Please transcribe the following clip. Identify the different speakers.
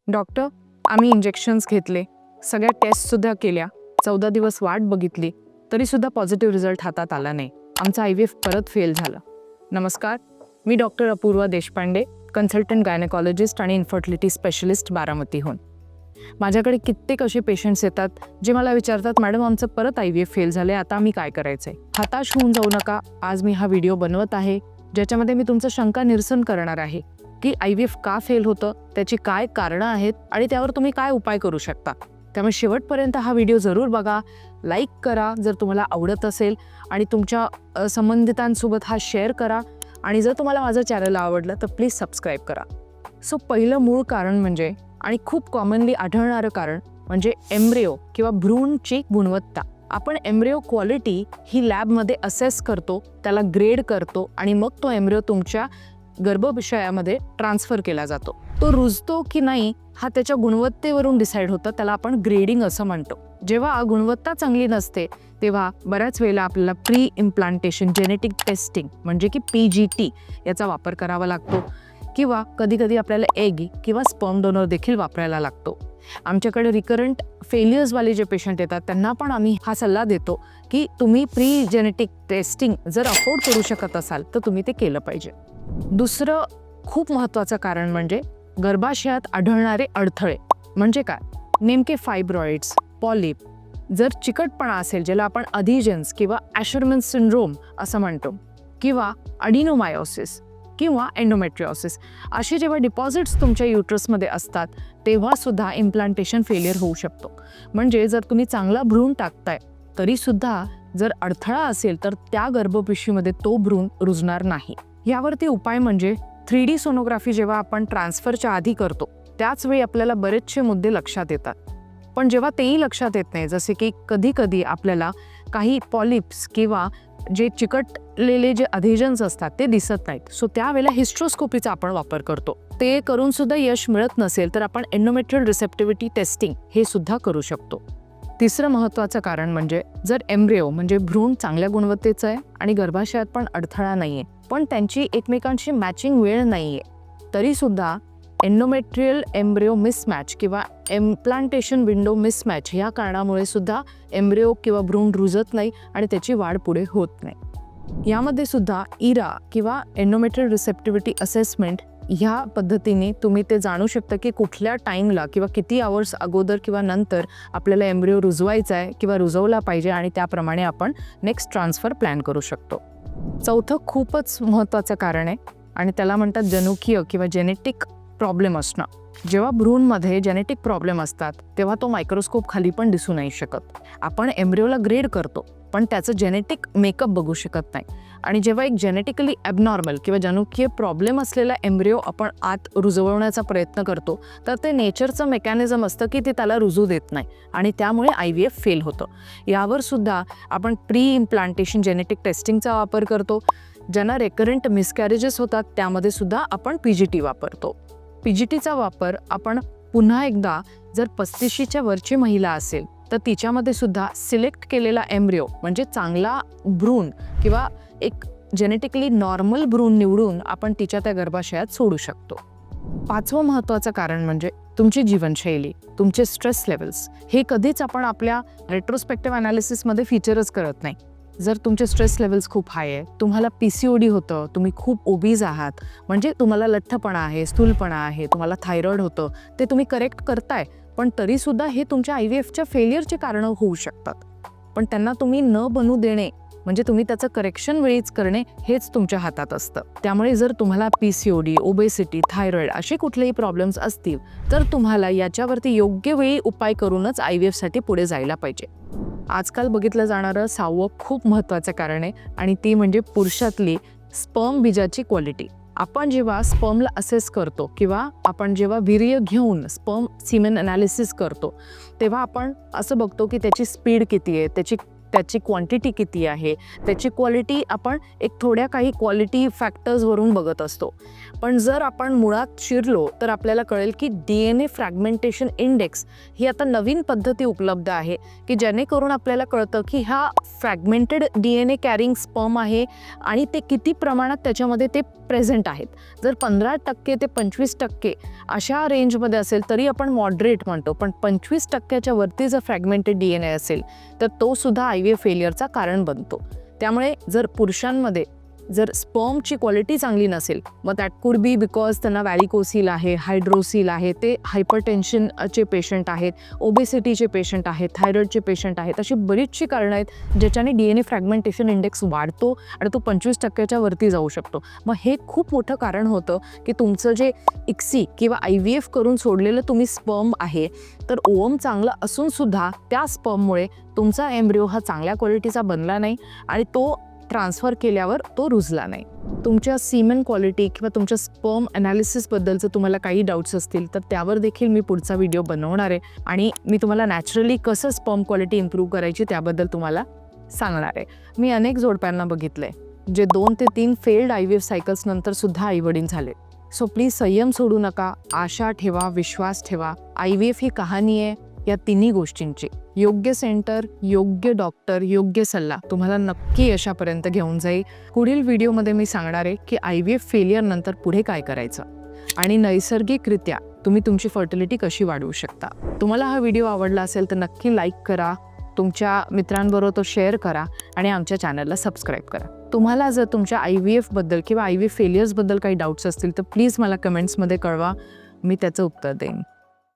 Speaker 1: Doctor, आम्ही injections घेतले, सगळ्या टेस्टसुद्धा केल्या, 14 दिवस वाट बघितली, तरीसुद्धा पॉझिटिव्ह रिझल्ट हातात आला नाही. आमचा IVF परत फेल झाला. नमस्कार, मी doctor Apurva Deshpande, consultant gynaecologist आणि इन्फर्टिलिटी स्पेशलिस्ट बारामतीहून. माझ्याकडे कित्येक असे पेशंट्स येतात जे मला विचारतात, मॅडम आमचं परत IVF फेल झाले, आता आम्ही काय करायचं आहे. हताश होऊन जाऊ नका. आज मी हा व्हिडिओ बनवत आहे ज्याच्यामध्ये मी तुमचं शंका निरसन करणार आहे की IVF का फेल होतं, त्याची काय कारणं आहेत आणि त्यावर तुम्ही काय उपाय करू शकता. त्यामुळे शेवटपर्यंत हा व्हिडिओ जरूर बघा, लाईक करा जर तुम्हाला आवडत असेल आणि तुमच्या संबंधितांसोबत हा शेअर करा आणि जर तुम्हाला माझं चॅनल आवडलं तर प्लीज सबस्क्राईब करा. पहिलं मूळ कारण म्हणजे आणि खूप कॉमनली आढळणारं कारण म्हणजे एम्ब्रिओ किंवा भ्रूणची गुणवत्ता. आपण एम्ब्रिओ क्वालिटी ही लॅबमध्ये असेस करतो, त्याला ग्रेड करतो आणि मग तो एम्ब्रिओ तुमच्या गर्भाशयामध्ये ट्रान्सफर केला जातो. तो रुजतो की नाही हा त्याच्या गुणवत्तेवरून डिसाईड होतं, त्याला आपण ग्रेडिंग असं म्हणतो. जेव्हा गुणवत्ता चांगली नसते तेव्हा बऱ्याच वेळेला आपल्याला प्री इम्प्लांटेशन जेनेटिक टेस्टिंग म्हणजे की PGT याचा वापर करावा लागतो किंवा कधी कधी आपल्याला एग किंवा स्पर्म डोनर देखील वापरायला लागतो. आमच्याकडे रिकरंट फेलियर्सवाले जे पेशंट येतात त्यांना पण आम्ही हा सल्ला देतो की तुम्ही प्री जेनेटिक टेस्टिंग जर अफोर्ड करू शकत असाल तर तुम्ही ते केलं पाहिजे. दुसरं खूप महत्त्वाचं कारण म्हणजे गर्भाशयात आढळणारे अडथळे. म्हणजे काय, नेमके फायब्रॉइड्स, पॉलिप, जर चिकटपणा असेल ज्याला आपण अधीजन्स किंवा ॲशरमन सिंड्रोम असं म्हणतो किंवा अडिनोमायोसिस किंवा एंडोमेट्रिओसिस असे जेव्हा डिपॉझिट्स तुमच्या युट्रसमध्ये असतात तेव्हा सुद्धा इम्प्लांटेशन फेलियर होऊ शकतो. म्हणजे जर तुम्ही चांगला भ्रूण टाकताय तरीसुद्धा जर अडथळा असेल तर त्या गर्भपिशवीमध्ये तो भ्रूण रुजणार नाही. यावरती उपाय म्हणजे 3D सोनोग्राफी जेव्हा आपण ट्रान्सफरच्या आधी करतो त्याच वेळी आपल्याला बरेचसे मुद्दे लक्षात येतात. पण जेव्हा तेही लक्षात येत नाही, जसे की कधी कधी आपल्याला काही पॉलिप्स किंवा जे चिकटलेले जे अधेजन्स असतात ते दिसत नाहीत, त्यावेळेला हिस्ट्रोस्कोपीचा आपण वापर करतो. ते करून सुद्धा यश मिळत नसेल तर आपण एंडोमेट्रियल रिसेप्टिव्हिटी टेस्टिंग हे सुद्धा करू शकतो. तिसरं महत्त्वाचं कारण म्हणजे जर एम्ब्रिओ म्हणजे भ्रूण चांगल्या गुणवत्तेचं आहे आणि गर्भाशयात पण अडथळा नाहीये पण त्यांची एकमेकांशी मॅचिंग वेळ नाहीये, तरीसुद्धा एंडोमेट्रियल एम्ब्रिओ मिसमॅच किंवा इम्प्लांटेशन विंडो मिसमॅच ह्या कारणामुळे सुद्धा एम्ब्रिओ किंवा भ्रूण रुजत नाही आणि त्याची वाढ पुढे होत नाही. यामध्ये सुद्धा इरा किंवा एंडोमेट्रियल रिसेप्टिव्हिटी असेसमेंट ह्या पद्धतीने तुम्ही ते जाणू शकता की कुठल्या टाईमला किंवा किती आवर्स अगोदर किंवा नंतर आपल्याला एम्ब्रिओ रुजवायचा आहे किंवा रुजवला पाहिजे आणि त्याप्रमाणे आपण नेक्स्ट ट्रान्सफर प्लॅन करू शकतो. चौथं खूपच महत्त्वाचं कारण आहे आणि त्याला म्हणतात जनुकीय किंवा जेनेटिक प्रॉब्लेम असणं. जेव्हा भ्रूणमध्ये जेनेटिक प्रॉब्लेम असतात तेव्हा तो मायक्रोस्कोप खाली पण दिसू नाही शकत. आपण एम्ब्रिओला ग्रेड करतो पण त्याचं जेनेटिक मेकअप बघू शकत नाही. आणि जेव्हा एक जेनेटिकली ॲबनॉर्मल किंवा जनुकीय प्रॉब्लेम असलेला एम्ब्रिओ आपण आत रुजवण्याचा प्रयत्न करतो तर ते नेचरचं मेकॅनिझम असतं की ते त्याला रुजू देत नाही आणि त्यामुळे IVF फेल होतं. यावर सुद्धा आपण प्री इम्प्लांटेशन जेनेटिक टेस्टिंगचा वापर करतो. ज्यांना रेकरंट मिसकॅरेजेस होतात त्यामध्ये सुद्धा आपण PGT वापरतो. PGTचा वापर आपण पुन्हा एकदा जर 35च्या वरची महिला असेल तर तिच्यामध्ये सुद्धा सिलेक्ट केलेला एम्ब्रिओ म्हणजे चांगला भ्रूण किंवा एक जेनेटिकली नॉर्मल भ्रूण निवडून आपण तिच्या त्या गर्भाशयात सोडू शकतो. पाचवं महत्त्वाचं कारण म्हणजे तुमची जीवनशैली, तुमचे स्ट्रेस लेवल्स. हे कधीच आपण आपल्या रेट्रोस्पेक्टिव्ह ॲनालिसिसमध्ये फीचरच करत नाही. जर तुमचे स्ट्रेस लेवल्स खूप हाय आहे, तुम्हाला PCOD होतं, तुम्ही खूप ओबीज आहात म्हणजे तुम्हाला लठ्ठपणा आहे, स्थूलपणा आहे, तुम्हाला थायरॉइड होतं, ते तुम्ही करेक्ट करताय पण तरीसुद्धा हे तुमच्या IVFच्या फेलियरचे कारणं होऊ शकतात. पण त्यांना तुम्ही न बनू देणे म्हणजे तुम्ही त्याचं करेक्शन वेळीच करणे हेच तुमच्या हातात असतं. त्यामुळे जर तुम्हाला PCOD, ओबेसिटी, थायरॉइड असे कुठलेही प्रॉब्लेम्स असतील तर तुम्हाला याच्यावरती योग्य वेळी उपाय करूनच IVFसाठी पुढे जायला पाहिजे. आजकाल बघितलं जाणारं 6वं खूप महत्त्वाचं कारण आहे आणि ती म्हणजे पुरुषातली स्पर्म बीजाची क्वालिटी. आपण जेव्हा स्पर्मला असेस करतो किंवा आपण जेव्हा वीर्य घेऊन स्पर्म सिमेन ॲनालिसिस करतो तेव्हा आपण असं बघतो की त्याची स्पीड किती आहे, त्याची त्याची क्वांटिटी किती आहे, त्याची क्वालिटी आपण एक थोड्या काही क्वालिटी फॅक्टर्सवरून बघत असतो. पण जर आपण मुळात शिरलो तर आपल्याला कळेल की DNA फ्रॅगमेंटेशन इंडेक्स ही आता नवीन पद्धती उपलब्ध आहे की जेणेकरून आपल्याला कळतं की हा फ्रॅगमेंटेड DNA कॅरिंग स्पर्म आहे आणि ते किती प्रमाणात त्याच्यामध्ये ते प्रेझेंट आहेत. जर 15% ते 25% अशा रेंजमध्ये असेल तरी आपण मॉडरेट म्हणतो, पण 25%च्या वरती जर फ्रॅगमेंटेड DNA असेल तर तो सुद्धा IVF फेलियरचा कारण बनतो. त्यामुळे जर पुरुषांमध्ये जर स्पर्मची क्वालिटी चांगली नसेल, मग दॅट कुड बी बिकॉज त्यांना व्हॅरिकोसील आहे, हायड्रोसील आहे, ते हायपरटेन्शनचे पेशंट आहेत, ओबेसिटीचे पेशंट आहेत, थायरॉइडचे पेशंट आहेत. अशी बरीचशी कारणं आहेत ज्याच्याने DNA फ्रॅगमेंटेशन इंडेक्स वाढतो आणि तो 25%च्या वरती जाऊ शकतो. मग हे खूप मोठं कारण होतं की तुमचं जे ICSI किंवा IVF करून सोडलेलं तुम्ही स्पर्म आहे, तर ओवम चांगलं असून सुद्धा त्या स्पर्ममुळे तुमचा एम्ब्रिओ हा चांगल्या क्वालिटीचा बनला नाही आणि तो ट्रान्सफर केल्यावर तो रुजला नाही. तुमच्या सीमेन क्वालिटी किंवा तुमच्या स्पर्म ॲनालिसिसबद्दलचं तुम्हाला काही डाऊट्स असतील तर त्यावर देखील मी पुढचा व्हिडिओ बनवणार आहे आणि मी तुम्हाला नॅचरली कसं स्पर्म क्वालिटी इम्प्रूव्ह करायची त्याबद्दल तुम्हाला सांगणार आहे. मी अनेक जोडप्यांना बघितलंय जे 2 ते 3 फेल्ड IVF सायकल्स नंतर सुद्धा आईवडील झाले. सो प्लीज संयम सोडू नका, आशा ठेवा, विश्वास ठेवा. IVF ही कहाणी आहे या तिन्ही गोष्टींची. योग्य सेंटर, योग्य डॉक्टर, योग्य सल्ला तुम्हाला नक्की यशापर्यंत घेऊन जाईल. पुढील व्हिडिओमध्ये मी सांगणार आहे की IVF फेलियर नंतर पुढे काय करायचं आणि नैसर्गिकरित्या तुम्ही तुमची फर्टिलिटी कशी वाढवू शकता. तुम्हाला हा व्हिडिओ आवडला असेल तर नक्की लाईक करा, तुमच्या मित्रांबरोबर तो शेअर करा आणि आमच्या चॅनलला सबस्क्राईब करा. तुम्हाला जर तुमच्या IVFबद्दल किंवा IVF फेलियर्सबद्दल काही डाऊट्स असतील तर प्लीज मला कमेंट्समध्ये कळवा, मी त्याचं उत्तर देईन.